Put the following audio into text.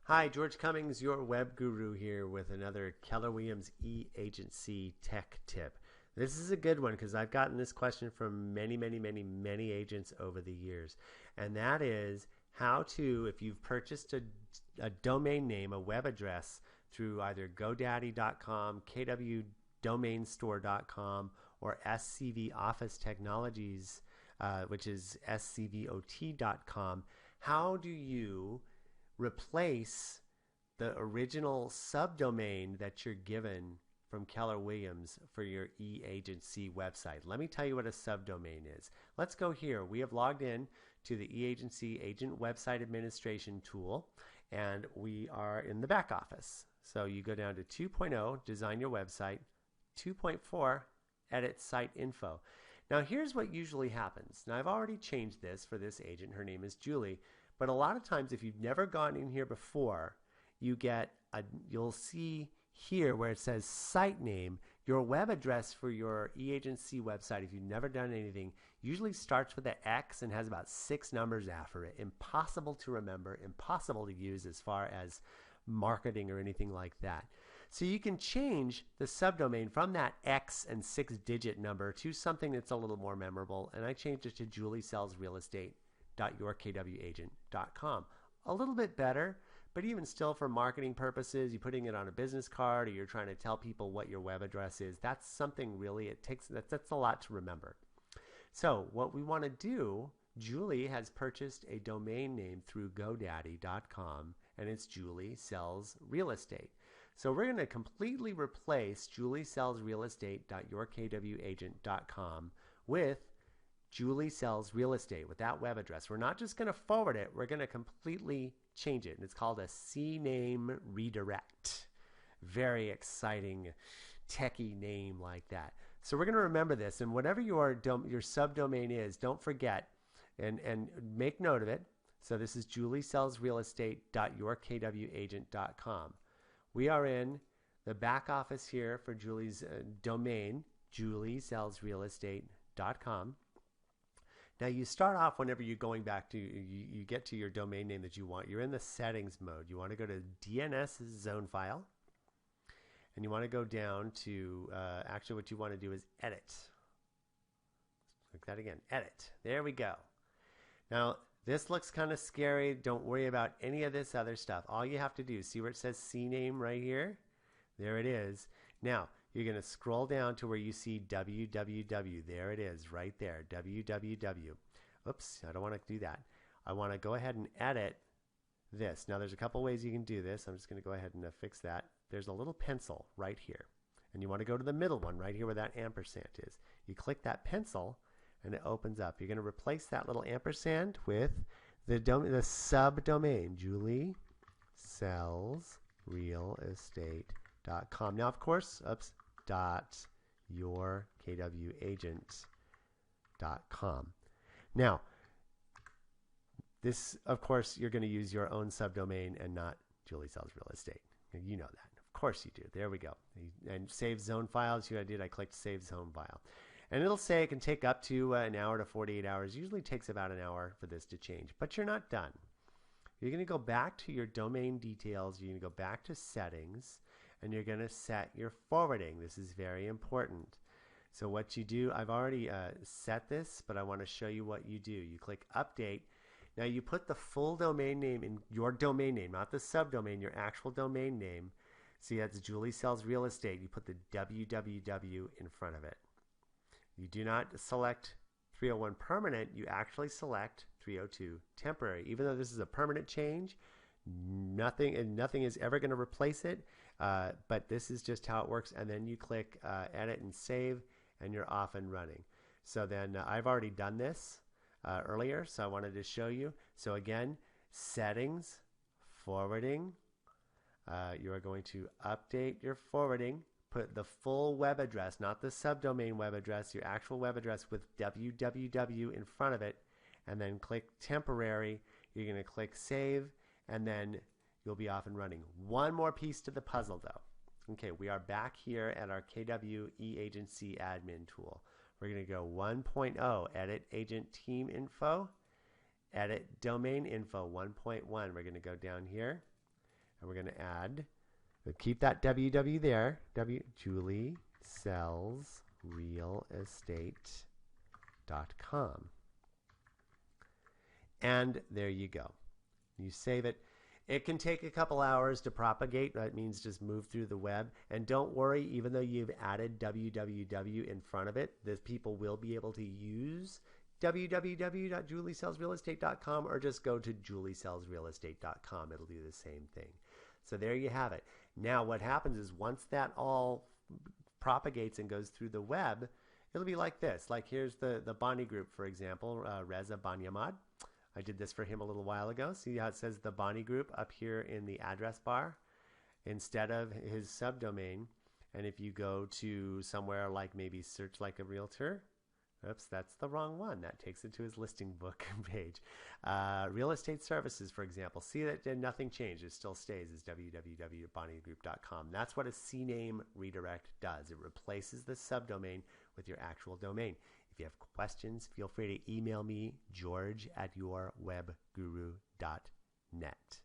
Hi, George Cummings, your web guru here with another Keller Williams e-agency tech tip. This is a good one because I've gotten this question from many agents over the years. And that is how to, if you've purchased a domain name, a web address through either GoDaddy.com, KWDomainstore.com, or SCV Office Technologies, which is scvot.com, how do you replace the original subdomain that you're given from Keller Williams for your e-agency website? Let me tell you what a subdomain is. Let's go here. We have logged in to the e-agency agent website administration tool, and we are in the back office. So you go down to 2.0, design your website, 2.4, edit site info. Now here's what usually happens. Now I've already changed this for this agent. Her name is Julie. But a lot of times, if you've never gone in here before, you'll see here where it says site name, your web address for your e-agency website, if you've never done anything, usually starts with an X and has about 6 numbers after it. Impossible to remember, impossible to use as far as marketing or anything like that. So you can change the subdomain from that X and 6-digit number to something that's a little more memorable, and I changed it to juliesellsrealestate.yourkwagent.com. A little bit better, but even still for marketing purposes, you're putting it on a business card or you're trying to tell people what your web address is, that's something really, that's a lot to remember. So what we want to do, Julie has purchased a domain name through GoDaddy.com, and it's Julie Sells Real Estate. So we're going to completely replace juliesellsrealestate.yourkwagent.com with Julie Sells Real Estate with that web address. We're not just going to forward it, we're going to completely change it. And it's called a CName redirect. Very exciting, techie name like that. So we're going to remember this, and whatever your subdomain is, don't forget and make note of it. So this is juliesellsrealestate.yourkwagent.com. We are in the back office here for Julie's domain, juliesellsrealestate.com. Now you start off whenever you're going back to, you get to your domain name that you want. You're in the settings mode. You want to go to DNS zone file, and you want to go down to, actually what you want to do is edit. Click that again, edit. There we go. Now this looks kind of scary. Don't worry about any of this other stuff. All you have to do, see where it says CName right here? There it is. Now, you're going to scroll down to where you see www. There it is, right there, www. Oops, I don't want to do that. I want to go ahead and edit this. Now, there's a couple ways you can do this. I'm just going to go ahead and fix that. There's a little pencil right here, and you want to go to the middle one right here where that ampersand is. You click that pencil, and it opens up. You're going to replace that little ampersand with the subdomain, juliesellsrealestate.com. Now, of course, .yourkwagent.com. Now, this, of course, you're going to use your own subdomain and not Julie Sells Real Estate. You know that. Of course you do. There we go. And save zone files. You know what I did? I clicked Save Zone File. And it'll say it can take up to an hour to 48 hours. Usually takes about an hour for this to change. But you're not done. You're going to go back to your domain details. You're going to go back to settings, and you're going to set your forwarding. This is very important. So what you do, I've already set this, but I want to show you what you do. You click Update. Now you put the full domain name in your domain name, not the subdomain, your actual domain name. See, that's Julie Sells Real Estate. You put the www in front of it. You do not select 301 permanent, you actually select 302 temporary. Even though this is a permanent change, nothing is ever going to replace it, but this is just how it works. And then you click edit and save, and you're off and running. So then I've already done this earlier, so I wanted to show you. So again, settings, forwarding, you are going to update your forwarding. Put the full web address, not the subdomain web address, your actual web address with www in front of it, and then click temporary. You're going to click save, and then you'll be off and running. One more piece to the puzzle though. Okay, we are back here at our KW eAgency admin tool. We're going to go 1.0, edit agent team info, edit domain info 1.1. We're going to go down here. And we're going to add, keep that www there, juliesellsrealestate.com. And there you go. You save it. It can take a couple hours to propagate. That means just move through the web. And don't worry, even though you've added www in front of it, the people will be able to use www.juliesellsrealestate.com or just go to juliesellsrealestate.com. It'll do the same thing. So there you have it. Now what happens is once that all propagates and goes through the web, it'll be like this. Like here's the Bonnie group, for example, Reza Banyamad. I did this for him a little while ago. See how it says the Bonnie group up here in the address bar instead of his subdomain. And if you go to somewhere like maybe search like a realtor, oops, that's the wrong one. That takes it to his listing book page. Real estate services, for example. See that nothing changed. It still stays as www.bonniegroup.com. That's what a CName redirect does. It replaces the subdomain with your actual domain. If you have questions, feel free to email me, george@yourwebguru.net.